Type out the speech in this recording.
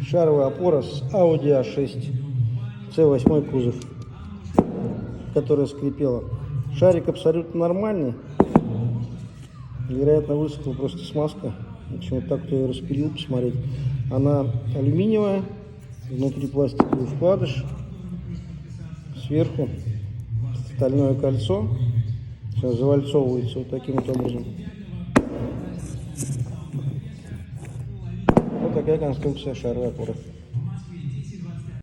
Шаровая опора с Audi A6 C8 кузов, которая скрипела. Шарик абсолютно нормальный. Вероятно, высохла просто смазка. Почему так я ее распилил, посмотреть. Она алюминиевая, внутри пластиковый вкладыш, сверху стальное кольцо. Сейчас завальцовывается вот таким вот образом. Вот такая конструкция шаровой опоры.